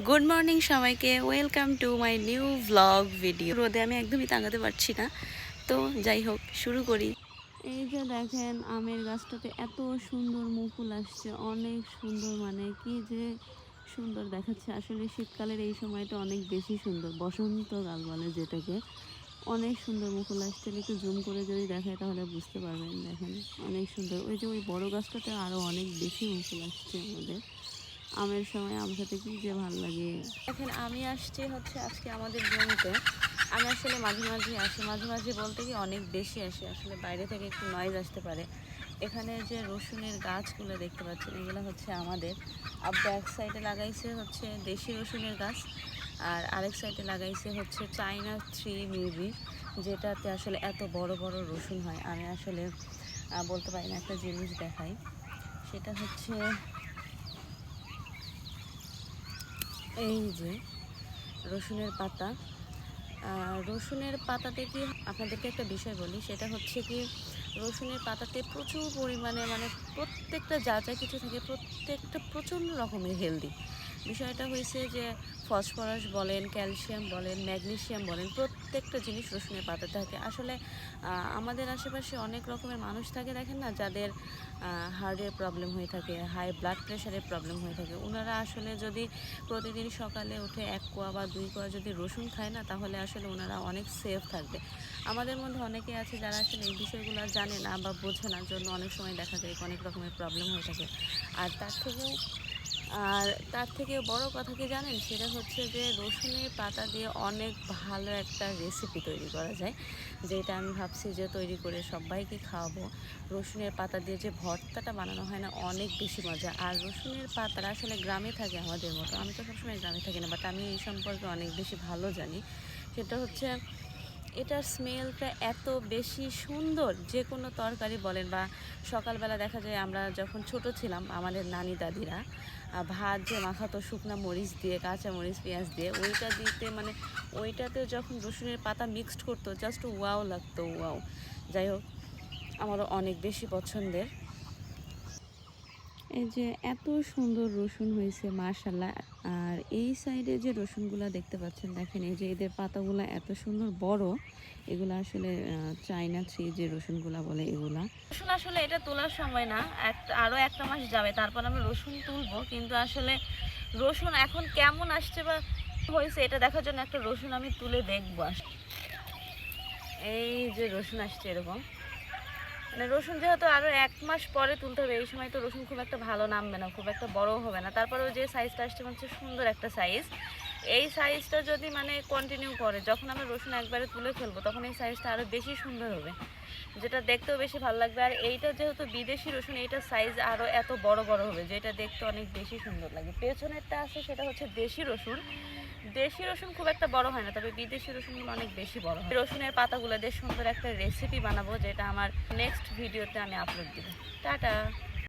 Good morning সবাইকে, welcome to my new vlog video. রোদে আমি একদমই টাঙাতে পারছি না, তো যাই হোক শুরু করি। এই যে দেখেন আমের গাছটাতে এত সুন্দর মুকুল আসছে, অনেক সুন্দর, মানে কি যে সুন্দর দেখাচ্ছে। আসলে শীতকালের এই সময়টা অনেক বেশি সুন্দর, বসন্তকাল বলে যেটাকে। অনেক সুন্দর মুকুল আসছে, একটু জুম করে যদি দেখায় তাহলে বুঝতে পারবেন। দেখেন অনেক সুন্দর। ওই যে ওই বড় গাছটাতে আরও অনেক বেশি মুকুল আসছে আমাদের। আমের সময় আম খেতে কি যে ভালো লাগে। দেখেন আমি আসছি হচ্ছে আজকে আমাদের জমিতে। আমি আসলে মাঝে মাঝে আসি, মাঝে মাঝে বলতে কি অনেক বেশি আসি। আসলে বাইরে থেকে একটু নয়েজ আসতে পারে। এখানে যে রসুনের গাছগুলো দেখতে পাচ্ছেন, এগুলো হচ্ছে আমাদের। আব্বা এক সাইডে লাগাইছে হচ্ছে দেশি রসুনের গাছ, আর আরেক সাইডে লাগাইছে হচ্ছে চাইনা 3 মিউরি, যেটাতে আসলে এত বড় বড় রসুন হয়। আমি আসলে বলতে পারি না, একটা জিনিস দেখাই। সেটা হচ্ছে এই যে রসুনের পাতা। রসুনের পাতাতে কি আপনাদেরকে একটা বিষয় বলি, সেটা হচ্ছে কি রসুনের পাতাতে প্রচুর পরিমাণে, মানে প্রত্যেকটা যা যা কিছু থাকে প্রত্যেকটা প্রচণ্ড রকমের হেলদি। বিষয়টা হয়েছে যে ফসফরাস বলেন, ক্যালসিয়াম বলেন, ম্যাগনেসিয়াম বলেন, প্রত্যেকটা জিনিস রসুনের পাতা থাকে। আসলে আমাদের আশেপাশে অনেক রকমের মানুষ থাকে, দেখেন না, যাদের হার্টের প্রবলেম হয়ে থাকে, হাই ব্লাড প্রেশারের প্রবলেম হয়ে থাকে। ওনারা আসলে যদি প্রতিদিন সকালে উঠে 1 কোয়া বা 2 কোয়া যদি রসুন খায় না, তাহলে আসলে ওনারা অনেক সেফ থাকবে। আমাদের মধ্যে অনেকে আছে যারা আসলে এই বিষয়গুলো জানে না বা বোঝে না, জন্য অনেক সময় দেখা যায় অনেক রকমের প্রবলেম হয়ে থাকে। আর তার থেকেও বড় কথা কি জানেন, সেটা হচ্ছে যে রসুনের পাতা দিয়ে অনেক ভালো একটা রেসিপি তৈরি করা যায়, যেটা আমি ভাবছি যে তৈরি করে সবাইকে খাওয়াবো। রসুনের পাতা দিয়ে যে ভর্তাটা বানানো হয় না, অনেক বেশি মজা। আর রসুনের পাতাটা আসলে গ্রামে থাকে আমাদের মতো, আমি তো সবসময় গ্রামে থাকি না, বাট আমি এই সম্পর্কে অনেক বেশি ভালো জানি। সেটা হচ্ছে এটার স্মেলটা এত বেশি সুন্দর, যে কোনো তরকারি বলেন বা সকালবেলা দেখা যায় আমরা যখন ছোট ছিলাম, আমাদের নানি দাদিরা ভাত যে মাখাতো শুকনো মরিচ দিয়ে, কাঁচা মরিচ, পেঁয়াজ দিয়ে, ওইটা দিতে মানে ওইটাতে যখন রসুনের পাতা মিক্সড করতো, জাস্ট ওয়াও লাগতো, ওয়াও। যাই হোক, আমারও অনেক বেশি পছন্দের। এই যে এত সুন্দর রসুন হয়েছে মাশাল্লাহ। আর এই সাইডে যে রসুনগুলো দেখতে পাচ্ছেন, দেখেন এই যে এদের পাতাগুলো এত সুন্দর বড়। এগুলো আসলে চাইনা 3 যে রসুনগুলা বলে এগুলা। রসুন আসলে এটা তোলার সময় না, আরও একটা মাস যাবে তারপর আমি রসুন তুলবো। কিন্তু আসলে রসুন এখন কেমন আসছে বা হয়েছে এটা দেখার জন্য একটা রসুন আমি তুলে দেখবো। এই যে রসুন আসছে এরকম, মানে রসুন যেহেতু আরও 1 মাস পরে তুলতে হবে, এই সময় তো রসুন খুব একটা ভালো নামবে না, খুব একটা বড় হবে না। তারপরেও যে সাইজটা আসছে হচ্ছে সুন্দর একটা সাইজ। এই সাইজটা যদি মানে কন্টিনিউ করে, যখন আমরা রসুন একবারে তুলে ফেলবো, তখন এই সাইজটা আরও বেশি সুন্দর হবে, যেটা দেখতেও বেশি ভালো লাগবে। আর এইটা যেহেতু বিদেশি রসুন, এইটার সাইজ আরও এত বড় বড় হবে, যেটা দেখতে অনেক বেশি সুন্দর লাগে। পেছনেরটা আছে সেটা হচ্ছে দেশি রসুন। দেশি রসুন খুব একটা বড় হয় না, তবে বিদেশি রসুনগুলো অনেক বেশি বড় হয়। রসুনের পাতাগুলো দিয়ে সুন্দর একটা রেসিপি বানাবো, যেটা আমার নেক্সট ভিডিওতে আমি আপলোড দিব। টাটা।